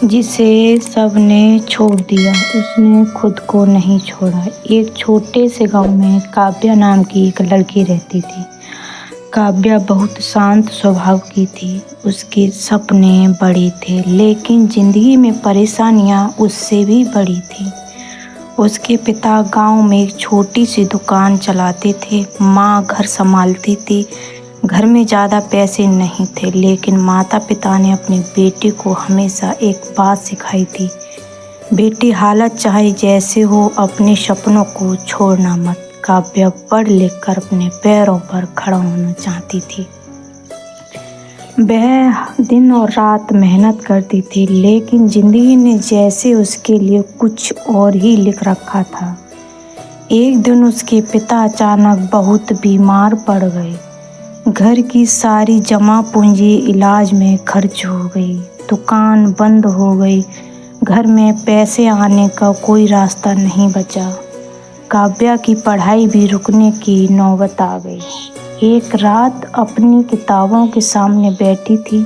जिसे सबने छोड़ दिया, उसने खुद को नहीं छोड़ा। एक छोटे से गांव में काव्या नाम की एक लड़की रहती थी। काव्या बहुत शांत स्वभाव की थी। उसके सपने बड़े थे, लेकिन जिंदगी में परेशानियां उससे भी बड़ी थी। उसके पिता गांव में एक छोटी सी दुकान चलाते थे। माँ घर संभालती थी। घर में ज़्यादा पैसे नहीं थे, लेकिन माता पिता ने अपनी बेटी को हमेशा एक बात सिखाई थी, बेटी हालत चाहे जैसे हो, अपने सपनों को छोड़ना मत। काव्या पढ़ लिख कर अपने पैरों पर खड़ा होना चाहती थी। वह दिन और रात मेहनत करती थी, लेकिन जिंदगी ने जैसे उसके लिए कुछ और ही लिख रखा था। एक दिन उसके पिता अचानक बहुत बीमार पड़ गए। घर की सारी जमा पूंजी इलाज में खर्च हो गई। दुकान बंद हो गई। घर में पैसे आने का कोई रास्ता नहीं बचा। काव्या की पढ़ाई भी रुकने की नौबत आ गई। एक रात अपनी किताबों के सामने बैठी थी।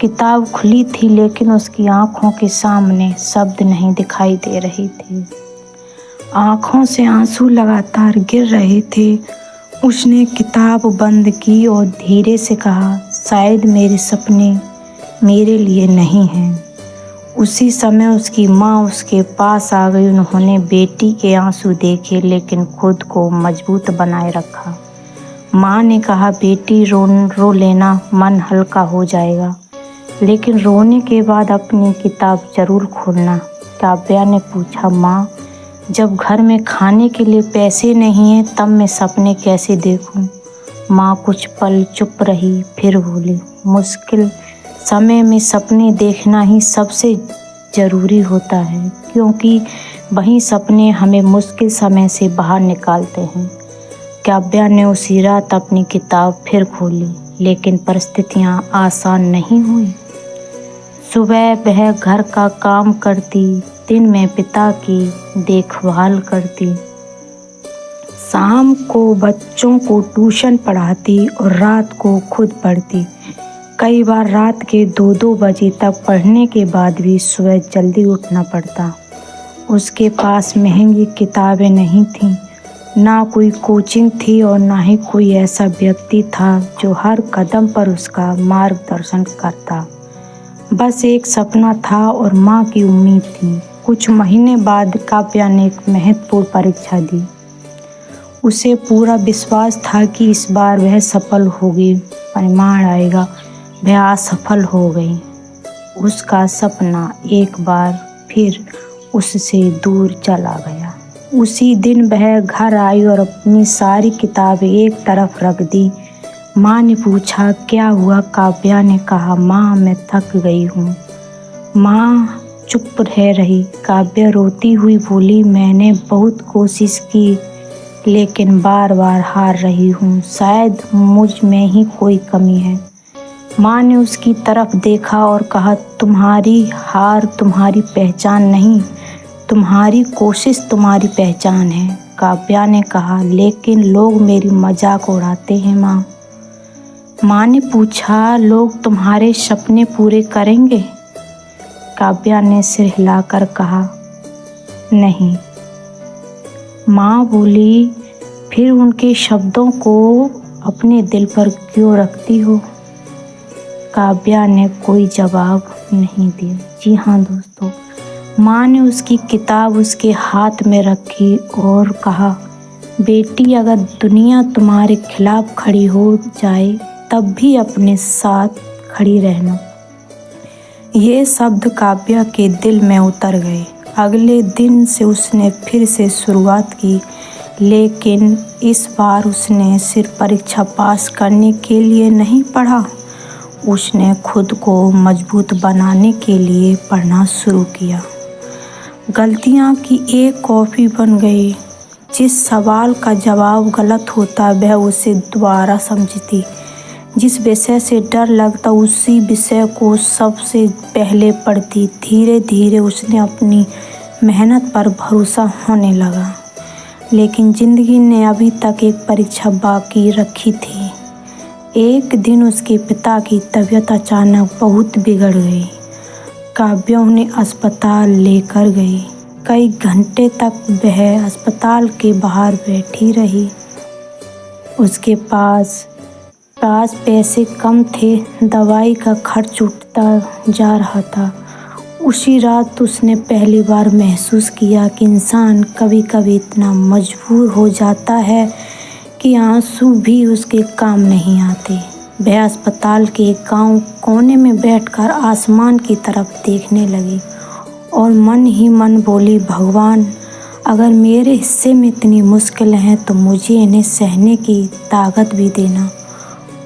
किताब खुली थी, लेकिन उसकी आंखों के सामने शब्द नहीं दिखाई दे रहे थे। आंखों से आंसू लगातार गिर रहे थे। उसने किताब बंद की और धीरे से कहा, शायद मेरे सपने मेरे लिए नहीं हैं। उसी समय उसकी माँ उसके पास आ गई। उन्होंने बेटी के आंसू देखे, लेकिन खुद को मजबूत बनाए रखा। माँ ने कहा, बेटी रो लेना, मन हल्का हो जाएगा, लेकिन रोने के बाद अपनी किताब जरूर खोलना। काव्या ने पूछा, माँ, जब घर में खाने के लिए पैसे नहीं हैं, तब मैं सपने कैसे देखूं? माँ कुछ पल चुप रही, फिर बोली, मुश्किल समय में सपने देखना ही सबसे ज़रूरी होता है, क्योंकि वही सपने हमें मुश्किल समय से बाहर निकालते हैं। काव्या ने उसी रात अपनी किताब फिर खोली, लेकिन परिस्थितियाँ आसान नहीं हुई। सुबह वह घर का काम करती, दिन में पिता की देखभाल करती, शाम को बच्चों को ट्यूशन पढ़ाती और रात को खुद पढ़ती। कई बार रात के 2-2 बजे तक पढ़ने के बाद भी सुबह जल्दी उठना पड़ता। उसके पास महंगी किताबें नहीं थीं, ना कोई कोचिंग थी और ना ही कोई ऐसा व्यक्ति था जो हर कदम पर उसका मार्गदर्शन करता। बस एक सपना था और माँ की उम्मीद थी। कुछ महीने बाद काव्या ने एक महत्वपूर्ण परीक्षा दी। उसे पूरा विश्वास था कि इस बार वह सफल होगी, परिणाम आएगा। वह असफल हो गई। उसका सपना एक बार फिर उससे दूर चला गया। उसी दिन वह घर आई और अपनी सारी किताबें एक तरफ रख दी। माँ ने पूछा, क्या हुआ? काव्या ने कहा, माँ, मैं थक गई हूँ। माँ चुप रह रही। काव्या रोती हुई बोली, मैंने बहुत कोशिश की, लेकिन बार बार हार रही हूँ। शायद मुझ में ही कोई कमी है। माँ ने उसकी तरफ देखा और कहा, तुम्हारी हार तुम्हारी पहचान नहीं, तुम्हारी कोशिश तुम्हारी पहचान है। काव्या ने कहा, लेकिन लोग मेरी मजाक उड़ाते हैं माँ। माँ ने पूछा, लोग तुम्हारे सपने पूरे करेंगे? काव्या ने सिर हिलाकर कहा, नहीं। माँ बोली, फिर उनके शब्दों को अपने दिल पर क्यों रखती हो? काव्या ने कोई जवाब नहीं दिया। जी हाँ दोस्तों, माँ ने उसकी किताब उसके हाथ में रखी और कहा, बेटी, अगर दुनिया तुम्हारे खिलाफ खड़ी हो जाए, तब भी अपने साथ खड़ी रहना। ये शब्द काव्या के दिल में उतर गए। अगले दिन से उसने फिर से शुरुआत की, लेकिन इस बार उसने सिर्फ परीक्षा पास करने के लिए नहीं पढ़ा, उसने खुद को मजबूत बनाने के लिए पढ़ना शुरू किया। गलतियाँ की एक कॉपी बन गई। जिस सवाल का जवाब गलत होता वह उसे दोबारा समझती। जिस विषय से डर लगता उसी विषय को सबसे पहले पढ़ती। धीरे धीरे उसने अपनी मेहनत पर भरोसा होने लगा। लेकिन ज़िंदगी ने अभी तक एक परीक्षा बाकी रखी थी। एक दिन उसके पिता की तबीयत अचानक बहुत बिगड़ गई। काव्या उन्हें अस्पताल लेकर गई। कई घंटे तक वह अस्पताल के बाहर बैठी रही। उसके पास पैसे कम थे, दवाई का खर्च उठता जा रहा था। उसी रात उसने पहली बार महसूस किया कि इंसान कभी कभी इतना मजबूर हो जाता है कि आंसू भी उसके काम नहीं आते। वह अस्पताल के एक गांव कोने में बैठकर आसमान की तरफ देखने लगी और मन ही मन बोली, भगवान, अगर मेरे हिस्से में इतनी मुश्किल हैं तो मुझे इन्हें सहने की ताकत भी देना।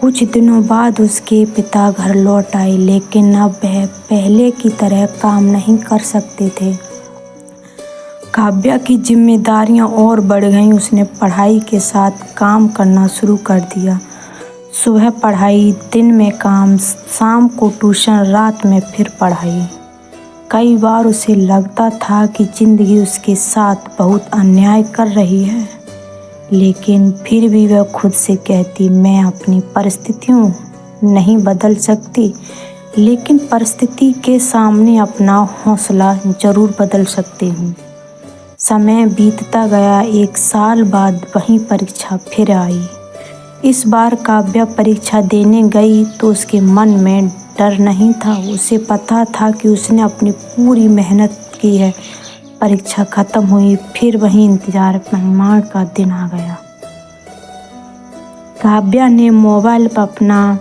कुछ दिनों बाद उसके पिता घर लौट आए, लेकिन अब वह पहले की तरह काम नहीं कर सकते थे। काव्या की जिम्मेदारियां और बढ़ गईं। उसने पढ़ाई के साथ काम करना शुरू कर दिया। सुबह पढ़ाई, दिन में काम, शाम को ट्यूशन, रात में फिर पढ़ाई। कई बार उसे लगता था कि जिंदगी उसके साथ बहुत अन्याय कर रही है, लेकिन फिर भी वह खुद से कहती, मैं अपनी परिस्थितियों नहीं बदल सकती, लेकिन परिस्थिति के सामने अपना हौसला जरूर बदल सकती हूँ। समय बीतता गया। 1 साल बाद वही परीक्षा फिर आई। इस बार काव्या परीक्षा देने गई तो उसके मन में डर नहीं था। उसे पता था कि उसने अपनी पूरी मेहनत की है। परीक्षा खत्म हुई, फिर वही इंतजार। प्रमाण का दिन आ गया। काव्या ने मोबाइल पर अपना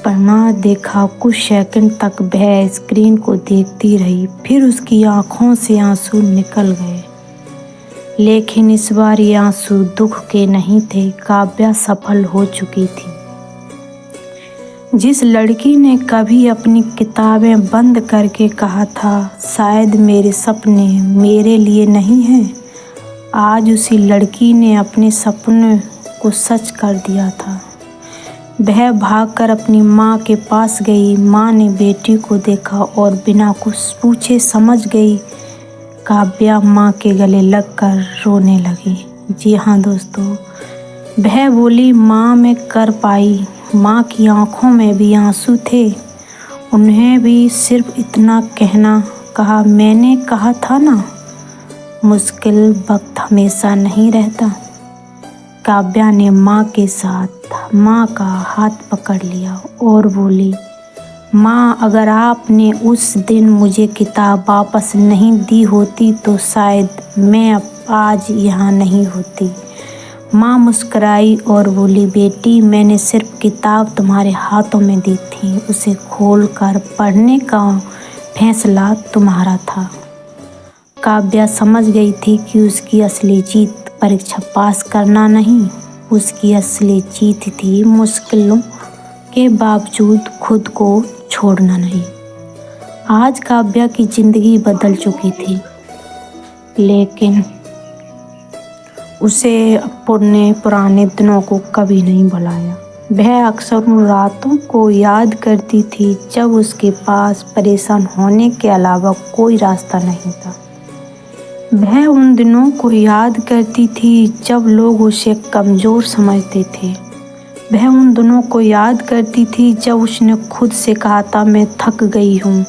परिणाम देखा। कुछ सेकंड तक वह स्क्रीन को देखती रही, फिर उसकी आंखों से आंसू निकल गए। लेकिन इस बार ये आंसू दुख के नहीं थे। काव्या सफल हो चुकी थी। जिस लड़की ने कभी अपनी किताबें बंद करके कहा था, शायद मेरे सपने मेरे लिए नहीं हैं, आज उसी लड़की ने अपने सपने को सच कर दिया था। वह भागकर अपनी माँ के पास गई। माँ ने बेटी को देखा और बिना कुछ पूछे समझ गई। काव्या माँ के गले लगकर रोने लगी। जी हाँ दोस्तों, वह बोली, माँ मैं कर पाई। माँ की आंखों में भी आंसू थे। उन्हें भी सिर्फ इतना कहा, मैंने कहा था ना, मुश्किल वक्त हमेशा नहीं रहता। काव्या ने माँ के साथ माँ का हाथ पकड़ लिया और बोली, माँ, अगर आपने उस दिन मुझे किताब वापस नहीं दी होती तो शायद मैं अब आज यहाँ नहीं होती। माँ मुस्कुराई और बोली, बेटी, मैंने सिर्फ किताब तुम्हारे हाथों में दी थी। उसे खोलकर पढ़ने का फैसला तुम्हारा था। काव्या समझ गई थी कि उसकी असली जीत परीक्षा पास करना नहीं, उसकी असली जीत थी मुश्किलों के बावजूद खुद को छोड़ना नहीं। आज काव्या की जिंदगी बदल चुकी थी, लेकिन उसे अपने पुराने दिनों को कभी नहीं भुलाया। वह अक्सर उन रातों को याद करती थी जब उसके पास परेशान होने के अलावा कोई रास्ता नहीं था। वह उन दिनों को याद करती थी जब लोग उसे कमज़ोर समझते थे। वह उन दिनों को याद करती थी जब उसने खुद से कहा था, मैं थक गई हूँ,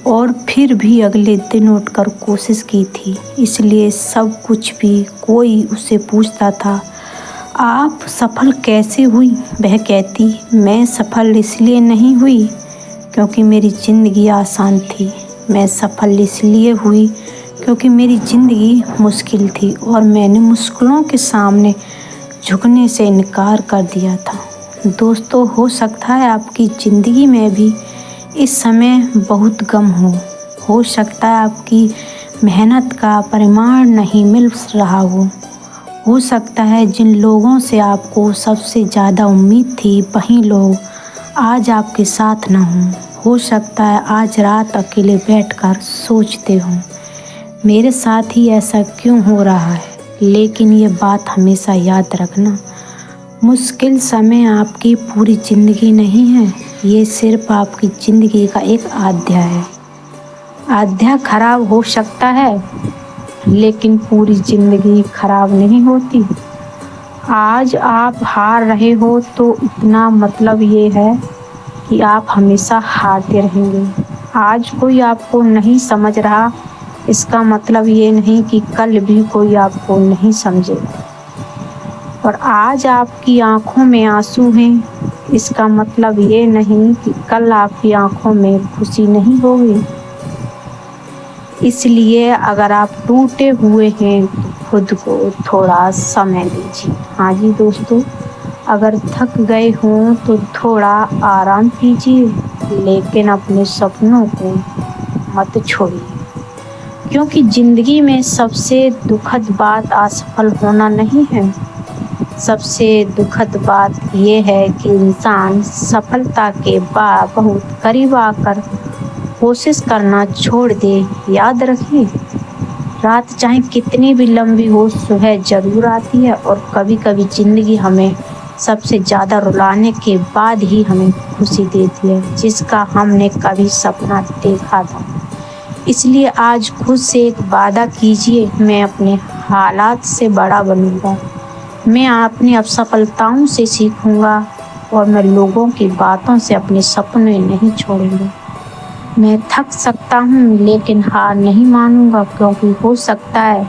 और फिर भी अगले दिन उठकर कोशिश की थी। इसलिए सब कुछ भी कोई उसे पूछता था, आप सफल कैसे हुई? वह कहती, मैं सफल इसलिए नहीं हुई क्योंकि मेरी ज़िंदगी आसान थी। मैं सफल इसलिए हुई क्योंकि मेरी ज़िंदगी मुश्किल थी और मैंने मुश्किलों के सामने झुकने से इनकार कर दिया था। दोस्तों, हो सकता है आपकी ज़िंदगी में भी इस समय बहुत गम हो सकता है आपकी मेहनत का परिणाम नहीं मिल रहा हो सकता है जिन लोगों से आपको सबसे ज़्यादा उम्मीद थी वहीं लोग आज आपके साथ ना हो सकता है आज रात अकेले बैठकर सोचते हो, मेरे साथ ही ऐसा क्यों हो रहा है। लेकिन ये बात हमेशा याद रखना, मुश्किल समय आपकी पूरी ज़िंदगी नहीं है, ये सिर्फ आपकी ज़िंदगी का एक अध्याय है। अध्याय खराब हो सकता है लेकिन पूरी ज़िंदगी खराब नहीं होती। आज आप हार रहे हो तो इतना मतलब ये है कि आप हमेशा हारते रहेंगे। आज कोई आपको नहीं समझ रहा, इसका मतलब ये नहीं कि कल भी कोई आपको नहीं समझेगा। और आज आपकी आंखों में आंसू हैं, इसका मतलब ये नहीं कि कल आपकी आंखों में खुशी नहीं होगी। इसलिए अगर आप टूटे हुए हैं तो खुद को थोड़ा समय दीजिए। हाँ जी दोस्तों, अगर थक गए हों तो थोड़ा आराम कीजिए, लेकिन अपने सपनों को मत छोड़िए। क्योंकि ज़िंदगी में सबसे दुखद बात असफल होना नहीं है, सबसे दुखद बात यह है कि इंसान सफलता के बाद बहुत करीब आकर कोशिश करना छोड़ दे। याद रखिए, रात चाहे कितनी भी लंबी हो, सुबह जरूर आती है। और कभी कभी ज़िंदगी हमें सबसे ज़्यादा रुलाने के बाद ही हमें खुशी देती है, जिसका हमने कभी सपना देखा था। इसलिए आज खुद से एक वादा कीजिए, मैं अपने हालात से बड़ा बनूंगा, मैं अपनी असफलताओं से सीखूंगा और मैं लोगों की बातों से अपने सपने नहीं छोड़ूंगा। मैं थक सकता हूँ लेकिन हार नहीं मानूंगा, क्योंकि हो सकता है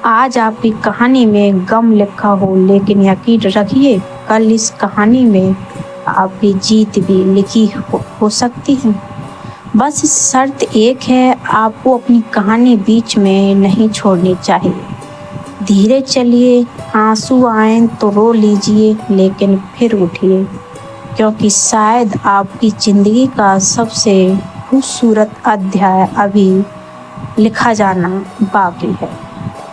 आज आपकी कहानी में गम लिखा हो, लेकिन यकीन रखिए कल इस कहानी में आपकी जीत भी लिखी हो सकती है। बस शर्त एक है, आपको अपनी कहानी बीच में नहीं छोड़नी चाहिए। धीरे चलिए, आंसू आए तो रो लीजिए, लेकिन फिर उठिए, क्योंकि शायद आपकी ज़िंदगी का सबसे खूबसूरत अध्याय अभी लिखा जाना बाकी है।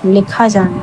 लिखा जाना